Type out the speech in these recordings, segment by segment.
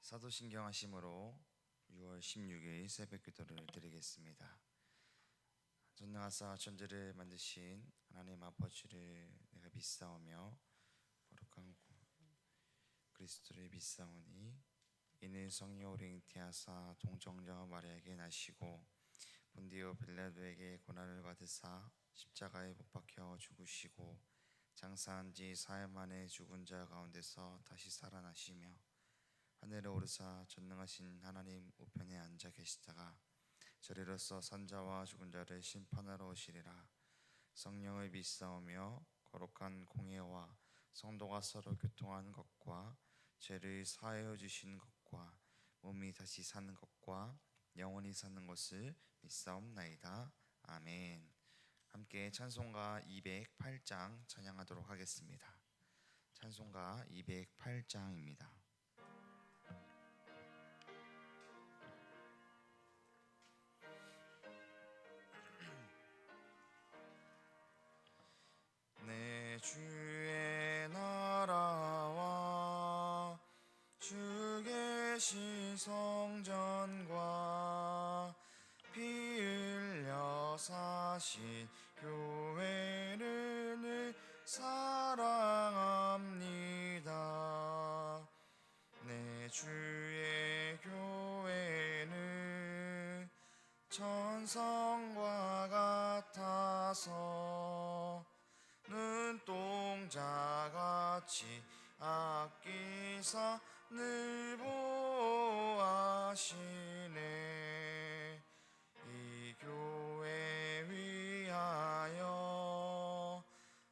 사도신경 하심으로 6월 16일 새벽 기도를 드리겠습니다. 전능하사 천지를 만드신 하나님 아버지를 내가 믿사오며 거룩한 그리스도를 믿사오니 이는 성령으로 잉태하사 동정녀 마리아에게 나시고 본디오 빌라도에게 고난을 받으사 십자가에 못 박혀 죽으시고 장사한 지 사흘 만에 죽은 자 가운데서 다시 살아나시며 하늘에 오르사 전능하신 하나님 우편에 앉아 계시다가 저리로서 산자와 죽은 자를 심판하러 오시리라. 성령을 믿사오며 거룩한 공예와 성도가 서로 교통하는 것과 죄를 사하여 주시는 것과 몸이 다시 사는 것과 영원히 사는 것을 믿사옵나이다. 아멘. 함께 찬송가 208장 찬양하도록 하겠습니다. 찬송가 208장입니다. 내 주의 나라와 주 계신 성전과 피 흘려 사신 교회를 늘 사랑합니다. 내 주의 교회는 천성과 같아서 눈동자같이 아끼사 늘 보호하시네. 이 교회 위하여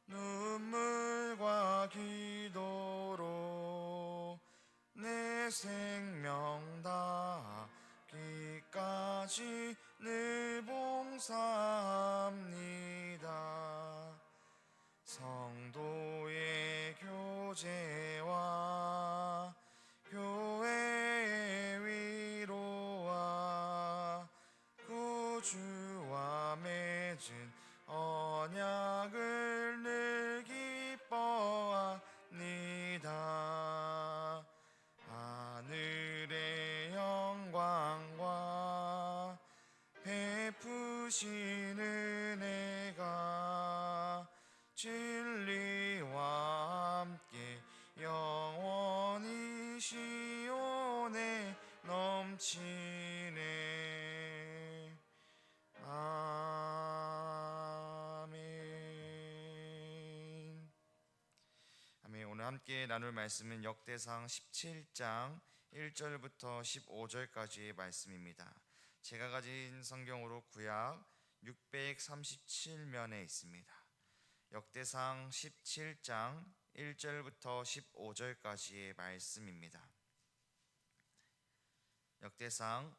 눈물과 기도로 내 생명 다하기까지 늘 봉사합니다. 성도의 교제와 교회의 위로와 구주와 맺은 언약을 늘 기뻐합니다. 하늘의 영광과 베푸신 은혜가 진리와 함께 영원히 시온에 넘치네. 아멘. 아멘. 오늘 함께 나눌 말씀은 역대상 17장 1절부터 15절까지의 말씀입니다. 제가 가진 성경으로 구약 637면에 있습니다. 역대상 17장 1절부터 15절까지의 말씀입니다. 역대상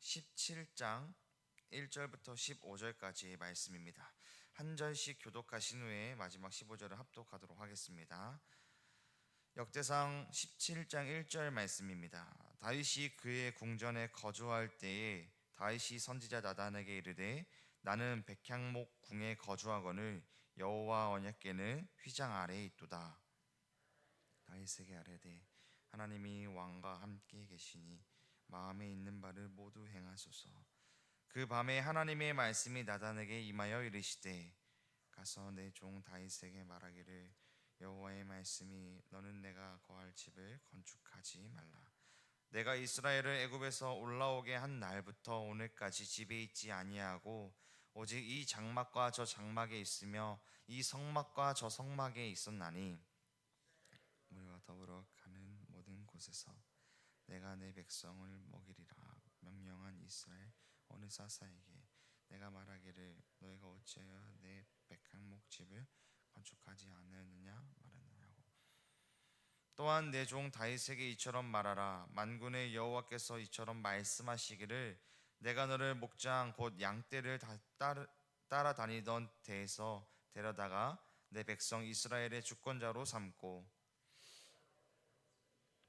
17장 1절부터 15절까지의 말씀입니다. 한 절씩 교독하신 후에 마지막 15절을 합독하도록 하겠습니다. 역대상 17장 1절 말씀입니다. 다윗이 그의 궁전에 거주할 때에 다윗이 선지자 나단에게 이르되 나는 백향목 궁에 거주하거늘 여호와 언약궤는 휘장 아래에 있도다. 다윗에게 아뢰되 하나님이 왕과 함께 계시니 마음에 있는 바를 모두 행하소서. 그 밤에 하나님의 말씀이 나단에게 임하여 이르시되 가서 내 종 다윗에게 말하기를 여호와의 말씀이 너는 내가 거할 집을 건축하지 말라. 내가 이스라엘을 애굽에서 올라오게 한 날부터 오늘까지 집에 있지 아니하고 오직 이 장막과 저 장막에 있으며 이 성막과 저 성막에 있었나니 우리와 더불어 가는 모든 곳에서 내가 내 백성을 먹이리라 명령한 이스라엘 어느 사사에게 내가 말하기를 너희가 어찌하여 내 백향목 집을 건축하지 않았느냐 말하느냐고. 또한 내 종 다윗에게 이처럼 말하라. 만군의 여호와께서 이처럼 말씀하시기를 내가 너를 목장 곧 양떼를 따라다니던 데에서 데려다가 내 백성 이스라엘의 주권자로 삼고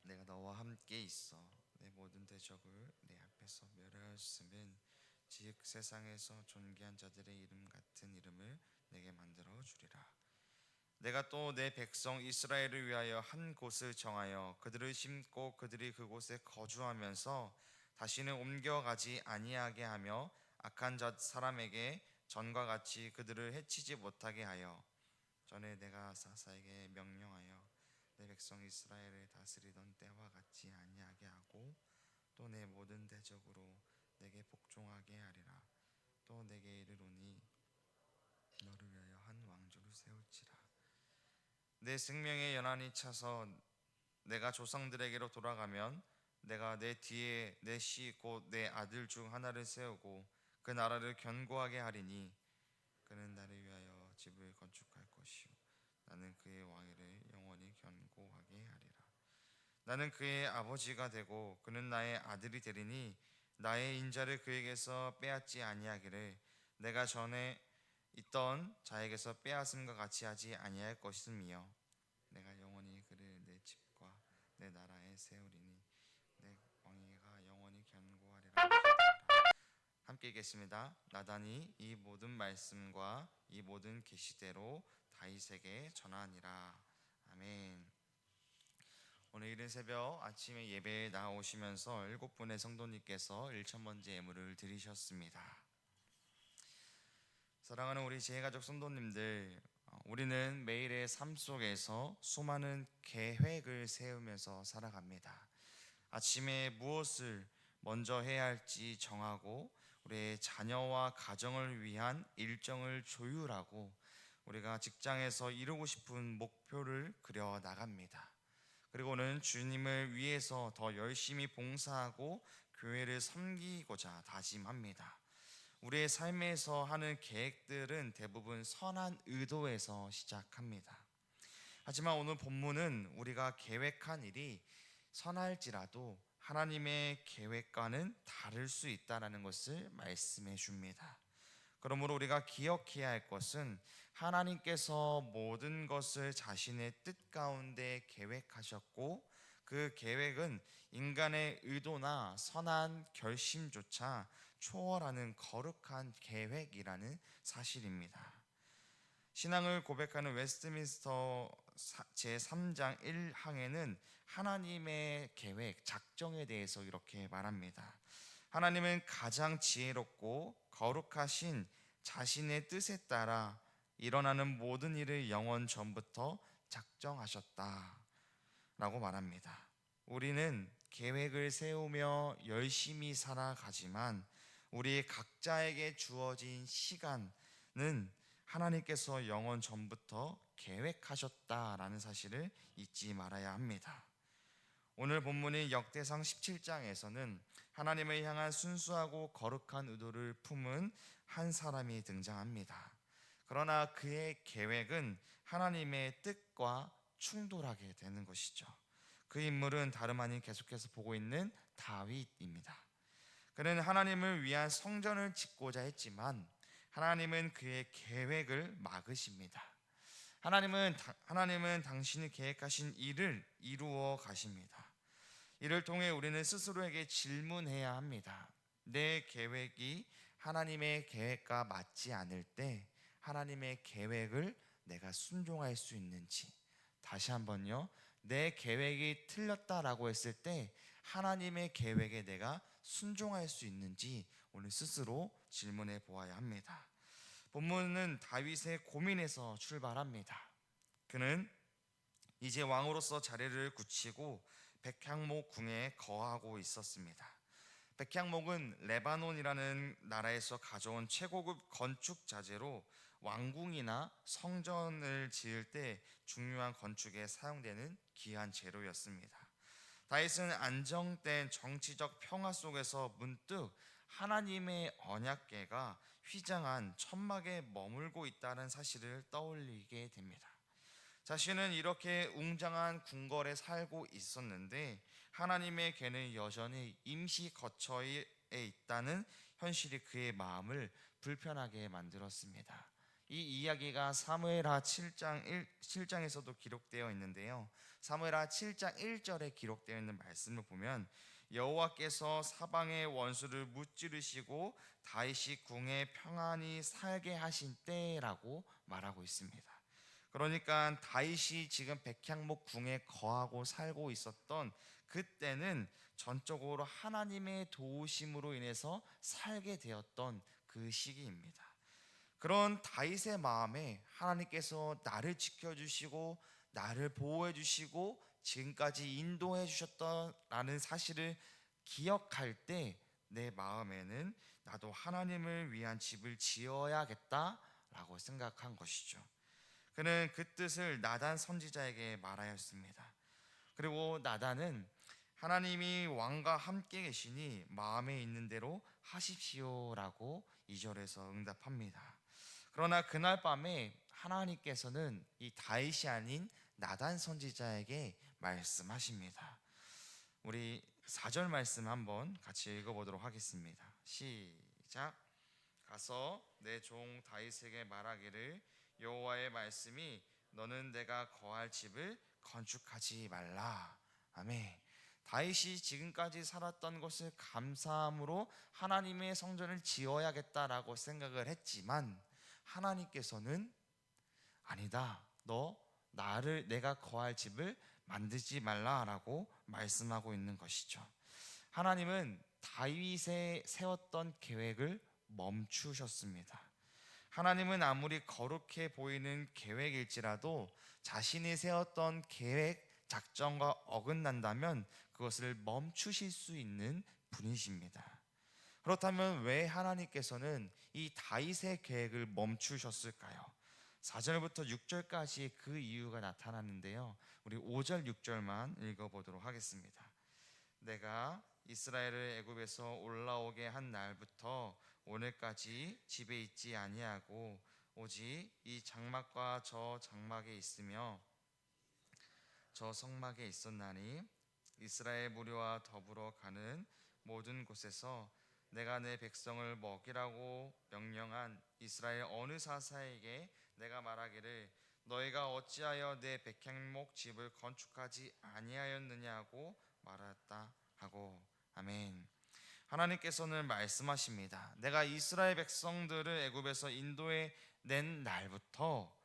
내가 너와 함께 있어 내 모든 대적을 내 앞에서 멸하였음은 즉 세상에서 존귀한 자들의 이름 같은 이름을 내게 만들어 주리라. 내가 또 내 백성 이스라엘을 위하여 한 곳을 정하여 그들을 심고 그들이 그곳에 거주하면서 다시는 옮겨가지 아니하게 하며 악한 자 사람에게 전과 같이 그들을 해치지 못하게 하여 전에 내가 사사에게 명령하여 내 백성 이스라엘을 다스리던 때와 같이 아니하게 하고 또 내 모든 대적으로 내게 복종하게 하리라. 또 내게 이르노니 너를 위하여 한 왕조를 세울지라. 내 생명의 연한이 차서 내가 조상들에게로 돌아가면 내가 내 뒤에 내 씨 곧 내 아들 중 하나를 세우고 그 나라를 견고하게 하리니 그는 나를 위하여 집을 건축할 것이요 나는 그의 왕위를 영원히 견고하게 하리라. 나는 그의 아버지가 되고 그는 나의 아들이 되리니 나의 인자를 그에게서 빼앗지 아니하기를 내가 전에 있던 자에게서 빼앗음과 같이 하지 아니할 것임이요 내가 영원히 그를 내 집과 내 나라에 세우리니 내 왕위가 영원히 견고하리라 하시니라. 함께 읽겠습니다. 나단이 이 모든 말씀과 이 모든 계시대로 다윗에게 전하니라. 아멘. 오늘 이른 새벽 아침에 예배에 나오시면서 7분의 성도님께서 1,000번째 예물을 드리셨습니다. 사랑하는 우리 재가족 성도님들, 우리는 매일의 삶 속에서 수많은 계획을 세우면서 살아갑니다. 아침에 무엇을 먼저 해야 할지 정하고 우리의 자녀와 가정을 위한 일정을 조율하고 우리가 직장에서 이루고 싶은 목표를 그려 나갑니다. 그리고는 주님을 위해서 더 열심히 봉사하고 교회를 섬기고자 다짐합니다. 우리의 삶에서 하는 계획들은 대부분 선한 의도에서 시작합니다. 하지만 오늘 본문은 우리가 계획한 일이 선할지라도 하나님의 계획과는 다를 수 있다는 것을 말씀해 줍니다. 그러므로 우리가 기억해야 할 것은 하나님께서 모든 것을 자신의 뜻 가운데 계획하셨고 그 계획은 인간의 의도나 선한 결심조차 초월하는 거룩한 계획이라는 사실입니다. 신앙을 고백하는 웨스트민스터 제3장 1항에는 하나님의 계획, 작정에 대해서 이렇게 말합니다. 하나님은 가장 지혜롭고 거룩하신 자신의 뜻에 따라 일어나는 모든 일을 영원 전부터 작정하셨다 라고 말합니다. 우리는 계획을 세우며 열심히 살아가지만 우리 각자에게 주어진 시간은 하나님께서 영원 전부터 계획하셨다라는 사실을 잊지 말아야 합니다. 오늘 본문인 역대상 17장에서는 하나님을 향한 순수하고 거룩한 의도를 품은 한 사람이 등장합니다. 그러나 그의 계획은 하나님의 뜻과 충돌하게 되는 것이죠. 그 인물은 다름 아닌 계속해서 보고 있는 다윗입니다. 그는 하나님을 위한 성전을 짓고자 했지만 하나님은 그의 계획을 막으십니다. 하나님은 당신이 계획하신 일을 이루어 가십니다. 이를 통해 우리는 스스로에게 질문해야 합니다. 내 계획이 하나님의 계획과 맞지 않을 때 하나님의 계획을 내가 순종할 수 있는지, 다시 한번요, 내 계획이 틀렸다라고 했을 때 하나님의 계획에 내가 순종할 수 있는지 오늘 스스로 질문해 보아야 합니다. 본문은 다윗의 고민에서 출발합니다. 그는 이제 왕으로서 자리를 굳히고 백향목 궁에 거하고 있었습니다. 백향목은 레바논이라는 나라에서 가져온 최고급 건축 자재로 왕궁이나 성전을 지을 때 중요한 건축에 사용되는 귀한 재료였습니다. 다윗은 안정된 정치적 평화 속에서 문득 하나님의 언약궤가 휘장한 천막에 머물고 있다는 사실을 떠올리게 됩니다. 자신은 이렇게 웅장한 궁궐에 살고 있었는데 하나님의 궤는 여전히 임시 거처에 있다는 현실이 그의 마음을 불편하게 만들었습니다. 이 이야기가 사무엘하 7장에서도 기록되어 있는데요. 사무엘하 7장 1절에 기록되어 있는 말씀을 보면 여호와께서 사방의 원수를 무찌르시고 다윗이 궁에 평안히 살게 하신 때라고 말하고 있습니다. 그러니까 다윗이 지금 백향목 궁에 거하고 살고 있었던 그때는 전적으로 하나님의 도우심으로 인해서 살게 되었던 그 시기입니다. 그런 다윗의 마음에 하나님께서 나를 지켜주시고 나를 보호해 주시고 지금까지 인도해 주셨다라는 사실을 기억할 때 내 마음에는 나도 하나님을 위한 집을 지어야겠다라고 생각한 것이죠. 그는 그 뜻을 나단 선지자에게 말하였습니다. 그리고 나단은 하나님이 왕과 함께 계시니 마음에 있는 대로 하십시오라고 2절에서 응답합니다. 그러나 그날 밤에 하나님께서는 이 다윗이 아닌 나단 선지자에게 말씀하십니다. 우리 4절 말씀 한번 같이 읽어보도록 하겠습니다. 시작. 가서 내 종 다윗에게 말하기를 여호와의 말씀이 너는 내가 거할 집을 건축하지 말라. 아멘. 다윗이 지금까지 살았던 것을 감사함으로 하나님의 성전을 지어야겠다라고 생각을 했지만 하나님께서는 아니다. 너 나를 내가 거할 집을 만들지 말라라고 말씀하고 있는 것이죠. 하나님은 다윗의 세웠던 계획을 멈추셨습니다. 하나님은 아무리 거룩해 보이는 계획일지라도 자신이 세웠던 계획, 작전과 어긋난다면 그것을 멈추실 수 있는 분이십니다. 그렇다면 왜 하나님께서는 이 다윗의 계획을 멈추셨을까요? 4절부터 6절까지 그 이유가 나타나는데요. 우리 5절, 6절만 읽어보도록 하겠습니다. 내가 이스라엘을 애굽에서 올라오게 한 날부터 오늘까지 집에 있지 아니하고 오직 이 장막과 저 장막에 있으며 저 성막에 있었나니 이스라엘 무리와 더불어 가는 모든 곳에서 내가 내 백성을 먹이라고 명령한 이스라엘 어느 사사에게 내가 말하기를 너희가 어찌하여 내 백향목 집을 건축하지 아니하였느냐고 말했다 하고. 아멘. 하나님께서는 말씀하십니다. 내가 이스라엘 백성들을 애굽에서 인도해 낸 날부터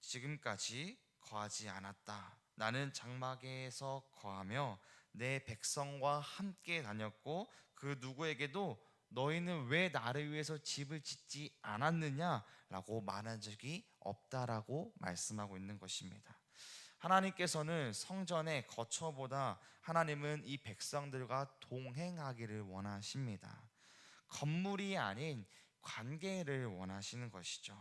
지금까지 거하지 않았다. 나는 장막에서 거하며 내 백성과 함께 다녔고 그 누구에게도 너희는 왜 나를 위해서 집을 짓지 않았느냐라고 말한 적이 없다라고 말씀하고 있는 것입니다. 하나님께서는 성전의 거처보다 하나님은 이 백성들과 동행하기를 원하십니다. 건물이 아닌 관계를 원하시는 것이죠.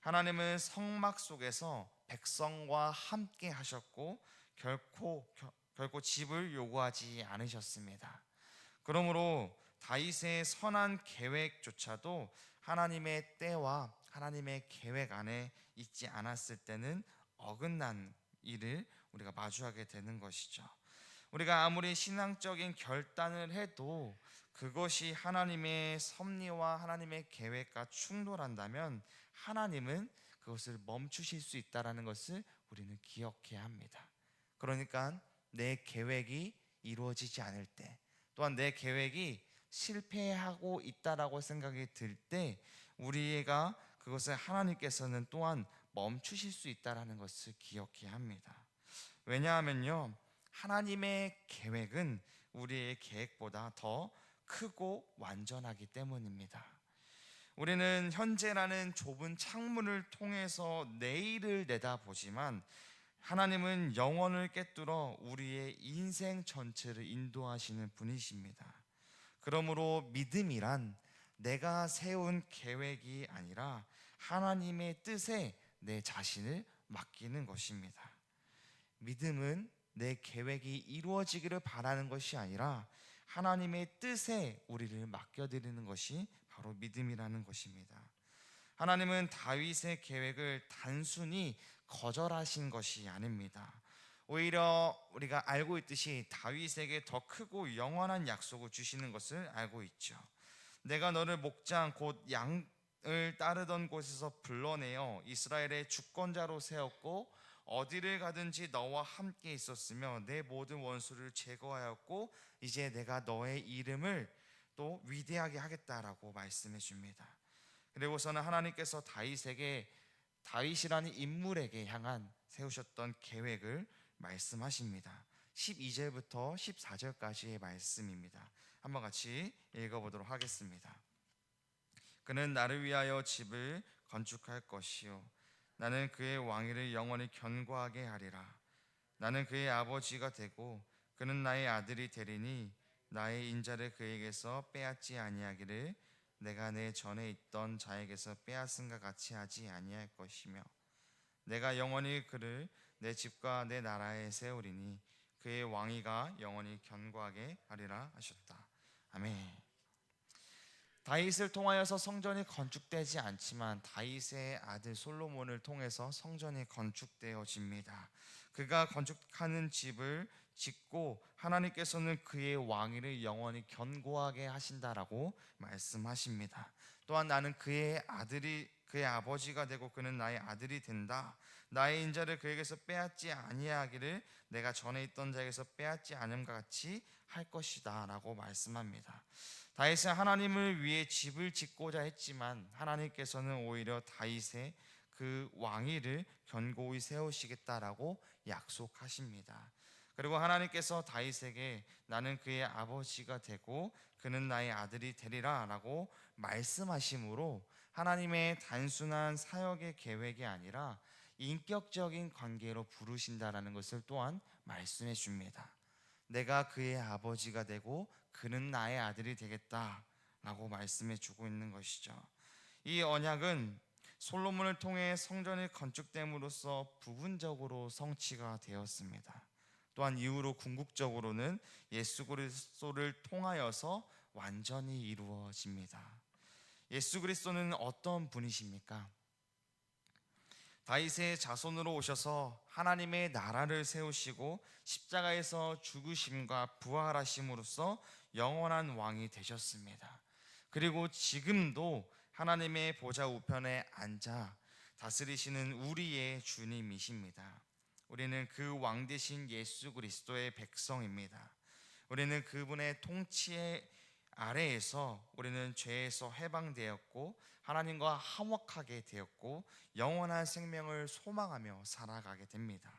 하나님은 성막 속에서 백성과 함께 하셨고 결코 집을 요구하지 않으셨습니다. 그러므로 다윗의 선한 계획조차도 하나님의 때와 하나님의 계획 안에 있지 않았을 때는 어긋난 일을 우리가 마주하게 되는 것이죠. 우리가 아무리 신앙적인 결단을 해도 그것이 하나님의 섭리와 하나님의 계획과 충돌한다면 하나님은 그것을 멈추실 수 있다는 것을 우리는 기억해야 합니다. 그러니까 내 계획이 이루어지지 않을 때, 또한 내 계획이 실패하고 있다라고 생각이 들 때 우리가 그것을 하나님께서는 또한 멈추실 수 있다는 것을 기억해야 합니다. 왜냐하면요, 하나님의 계획은 우리의 계획보다 더 크고 완전하기 때문입니다. 우리는 현재라는 좁은 창문을 통해서 내일을 내다보지만 하나님은 영혼을 꿰뚫어 우리의 인생 전체를 인도하시는 분이십니다. 그러므로 믿음이란 내가 세운 계획이 아니라 하나님의 뜻에 내 자신을 맡기는 것입니다. 믿음은 내 계획이 이루어지기를 바라는 것이 아니라 하나님의 뜻에 우리를 맡겨드리는 것이 바로 믿음이라는 것입니다. 하나님은 다윗의 계획을 단순히 거절하신 것이 아닙니다. 오히려 우리가 알고 있듯이 다윗에게 더 크고 영원한 약속을 주시는 것을 알고 있죠. 내가 너를 목장 곧 양을 따르던 곳에서 불러내어 이스라엘의 주권자로 세웠고 어디를 가든지 너와 함께 있었으며 내 모든 원수를 제거하였고 이제 내가 너의 이름을 또 위대하게 하겠다라고 말씀해 줍니다. 그리고서는 하나님께서 다윗에게 다윗이라는 인물에게 향한 세우셨던 계획을 말씀하십니다. 12절부터 14절까지의 말씀입니다. 한번 같이 읽어보도록 하겠습니다. 그는 나를 위하여 집을 건축할 것이요 나는 그의 왕위를 영원히 견고하게 하리라. 나는 그의 아버지가 되고 그는 나의 아들이 되리니 나의 인자를 그에게서 빼앗지 아니하기를 내가 내 전에 있던 자에게서 빼앗은가 같이 하지 아니할 것이며 내가 영원히 그를 내 집과 내 나라에 세우리니 그의 왕위가 영원히 견고하게 하리라 하셨다. 아멘. 다윗을 통하여서 성전이 건축되지 않지만 다윗의 아들 솔로몬을 통해서 성전이 건축되어집니다. 그가 건축하는 집을 짓고 하나님께서는 그의 왕위를 영원히 견고하게 하신다라고 말씀하십니다. 또한 나는 그의 아버지가 되고 그는 나의 아들이 된다. 나의 인자를 그에게서 빼앗지 아니하기를 내가 전에 있던 자에게서 빼앗지 않음과 같이 할 것이다 라고 말씀합니다. 다윗은 하나님을 위해 집을 짓고자 했지만 하나님께서는 오히려 다윗의 그 왕위를 견고히 세우시겠다라고 약속하십니다. 그리고 하나님께서 다윗에게 나는 그의 아버지가 되고 그는 나의 아들이 되리라 라고 말씀하심으로 하나님의 단순한 사역의 계획이 아니라 인격적인 관계로 부르신다라는 것을 또한 말씀해 줍니다. 내가 그의 아버지가 되고 그는 나의 아들이 되겠다라고 말씀해 주고 있는 것이죠. 이 언약은 솔로몬을 통해 성전이 건축됨으로써 부분적으로 성취가 되었습니다. 또한 이후로 궁극적으로는 예수 그리스도를 통하여서 완전히 이루어집니다. 예수 그리스도는 어떤 분이십니까? 다윗의 자손으로 오셔서 하나님의 나라를 세우시고 십자가에서 죽으심과 부활하심으로써 영원한 왕이 되셨습니다. 그리고 지금도 하나님의 보좌 우편에 앉아 다스리시는 우리의 주님이십니다. 우리는 그 왕 되신 예수 그리스도의 백성입니다. 우리는 그분의 통치 아래에서 우리는 죄에서 해방되었고 하나님과 화목하게 되었고 영원한 생명을 소망하며 살아가게 됩니다.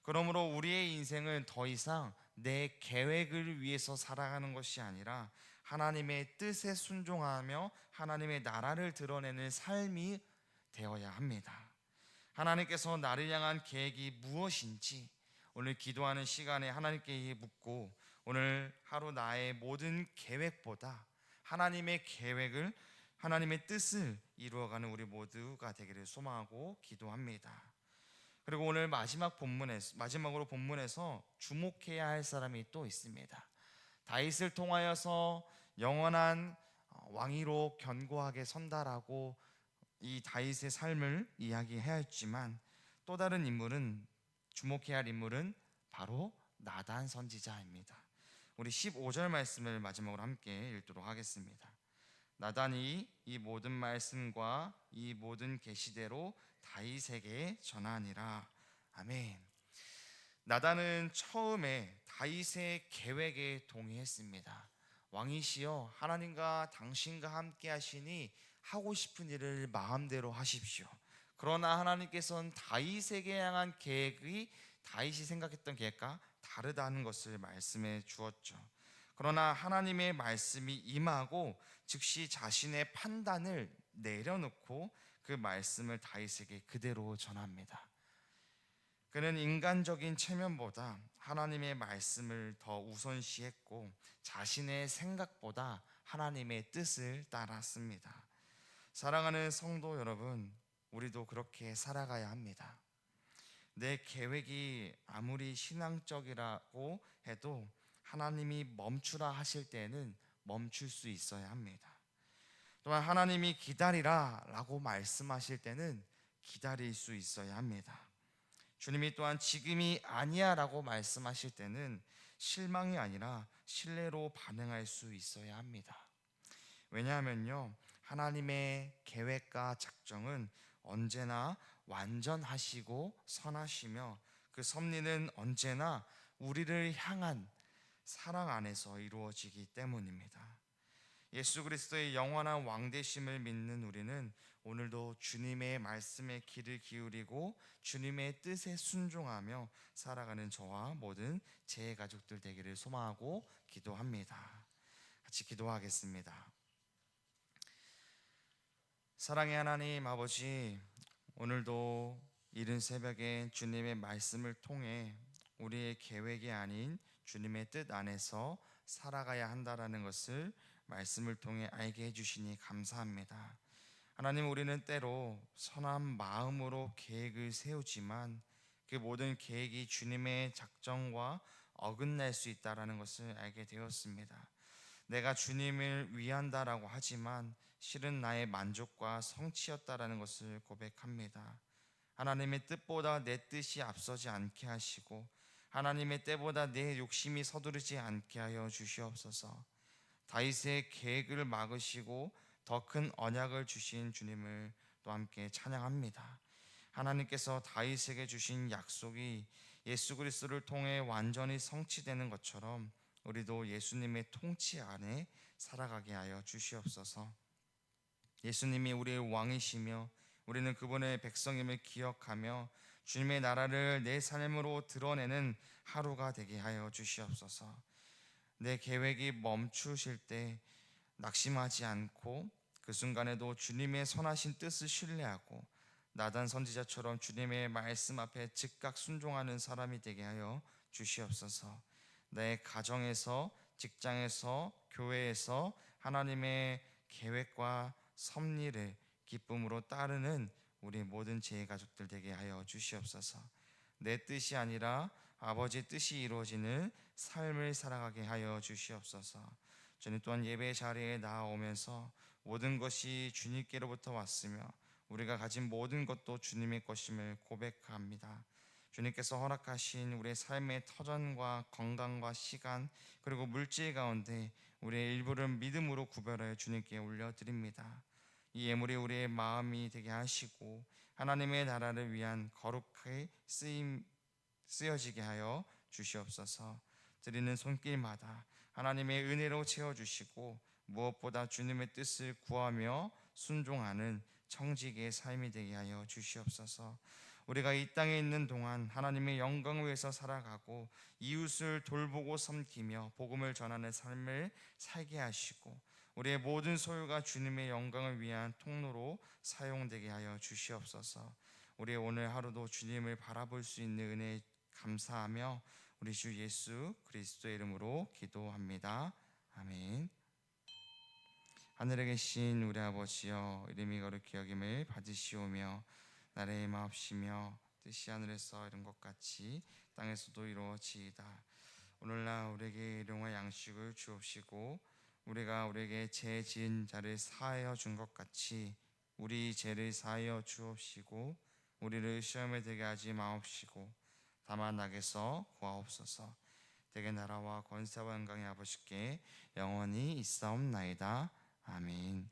그러므로 우리의 인생은 더 이상 내 계획을 위해서 살아가는 것이 아니라 하나님의 뜻에 순종하며 하나님의 나라를 드러내는 삶이 되어야 합니다. 하나님께서 나를 향한 계획이 무엇인지 오늘 기도하는 시간에 하나님께 묻고 오늘 하루 나의 모든 계획보다 하나님의 계획을 하나님의 뜻을 이루어가는 우리 모두가 되기를 소망하고 기도합니다. 그리고 오늘 마지막으로 본문에서 주목해야 할 사람이 또 있습니다. 다윗을 통하여서 영원한 왕위로 견고하게 선다라고 이 다윗의 삶을 이야기해야 했지만 또 다른 인물은 주목해야 할 인물은 바로 나단 선지자입니다. 우리 15절 말씀을 마지막으로 함께 읽도록 하겠습니다. 나단이 이 모든 말씀과 이 모든 계시대로 다윗에게 전하니라. 아멘. 나단은 처음에 다윗의 계획에 동의했습니다. 왕이시여 하나님과 당신과 함께 하시니 하고 싶은 일을 마음대로 하십시오. 그러나 하나님께서는 다윗에게 향한 계획이 다윗이 생각했던 계획과 다르다는 것을 말씀해 주었죠. 그러나 하나님의 말씀이 임하고 즉시 자신의 판단을 내려놓고 그 말씀을 다윗에게 그대로 전합니다. 그는 인간적인 체면보다 하나님의 말씀을 더 우선시했고 자신의 생각보다 하나님의 뜻을 따랐습니다. 사랑하는 성도 여러분, 우리도 그렇게 살아가야 합니다. 내 계획이 아무리 신앙적이라고 해도 하나님이 멈추라 하실 때는 멈출 수 있어야 합니다. 또한 하나님이 기다리라 라고 말씀하실 때는 기다릴 수 있어야 합니다. 주님이 또한 지금이 아니야 라고 말씀하실 때는 실망이 아니라 신뢰로 반응할 수 있어야 합니다. 왜냐하면요, 하나님의 계획과 작정은 언제나 완전하시고 선하시며 그 섭리는 언제나 우리를 향한 사랑 안에서 이루어지기 때문입니다. 예수 그리스도의 영원한 왕되심을 믿는 우리는 오늘도 주님의 말씀에 귀를 기울이고 주님의 뜻에 순종하며 살아가는 저와 모든 제 가족들 되기를 소망하고 기도합니다. 같이 기도하겠습니다. 사랑의 하나님 아버지, 오늘도 이른 새벽에 주님의 말씀을 통해 우리의 계획이 아닌 주님의 뜻 안에서 살아가야 한다라는 것을 말씀을 통해 알게 해주시니 감사합니다. 하나님, 우리는 때로 선한 마음으로 계획을 세우지만 그 모든 계획이 주님의 작정과 어긋날 수 있다라는 것을 알게 되었습니다. 내가 주님을 위한다라고 하지만 실은 나의 만족과 성취였다라는 것을 고백합니다. 하나님의 뜻보다 내 뜻이 앞서지 않게 하시고 하나님의 때보다 내 욕심이 서두르지 않게 하여 주시옵소서. 다윗의 계획을 막으시고 더 큰 언약을 주신 주님을 또 함께 찬양합니다. 하나님께서 다윗에게 주신 약속이 예수 그리스도를 통해 완전히 성취되는 것처럼 우리도 예수님의 통치 안에 살아가게 하여 주시옵소서. 예수님이 우리의 왕이시며 우리는 그분의 백성임을 기억하며 주님의 나라를 내 삶으로 드러내는 하루가 되게 하여 주시옵소서. 내 계획이 멈추실 때 낙심하지 않고 그 순간에도 주님의 선하신 뜻을 신뢰하고 나단 선지자처럼 주님의 말씀 앞에 즉각 순종하는 사람이 되게 하여 주시옵소서. 내 가정에서, 직장에서, 교회에서 하나님의 계획과 섭리를 기쁨으로 따르는 우리 모든 제 가족들 되게 하여 주시옵소서. 내 뜻이 아니라 아버지의 뜻이 이루어지는 삶을 살아가게 하여 주시옵소서. 저는 또한 예배 자리에 나아오면서 모든 것이 주님께로부터 왔으며 우리가 가진 모든 것도 주님의 것임을 고백합니다. 주님께서 허락하신 우리의 삶의 터전과 건강과 시간 그리고 물질 가운데 우리의 일부를 믿음으로 구별하여 주님께 올려드립니다. 이 예물이 우리의 마음이 되게 하시고 하나님의 나라를 위한 거룩하게 쓰여지게 하여 주시옵소서. 드리는 손길마다 하나님의 은혜로 채워주시고 무엇보다 주님의 뜻을 구하며 순종하는 청지기의 삶이 되게 하여 주시옵소서. 우리가 이 땅에 있는 동안 하나님의 영광을 위해서 살아가고 이웃을 돌보고 섬기며 복음을 전하는 삶을 살게 하시고 우리의 모든 소유가 주님의 영광을 위한 통로로 사용되게 하여 주시옵소서. 우리의 오늘 하루도 주님을 바라볼 수 있는 은혜에 감사하며 우리 주 예수 그리스도의 이름으로 기도합니다. 아멘. 하늘에 계신 우리 아버지여, 이름이 거룩히 여김을 받으시오며 나라의 마옵시며 뜻이 하늘에서 이룬 것 같이 땅에서도 이루어지이다. 오늘날 우리에게 일용할 양식을 주옵시고 우리가 우리에게 죄 지은 자를 사하여 준 것 같이 우리 죄를 사하여 주옵시고 우리를 시험에 들게 하지 마옵시고 다만 악에서 구하옵소서. 대개 나라와 권세와 영광의 아버지께 영원히 있사옵나이다. 아멘.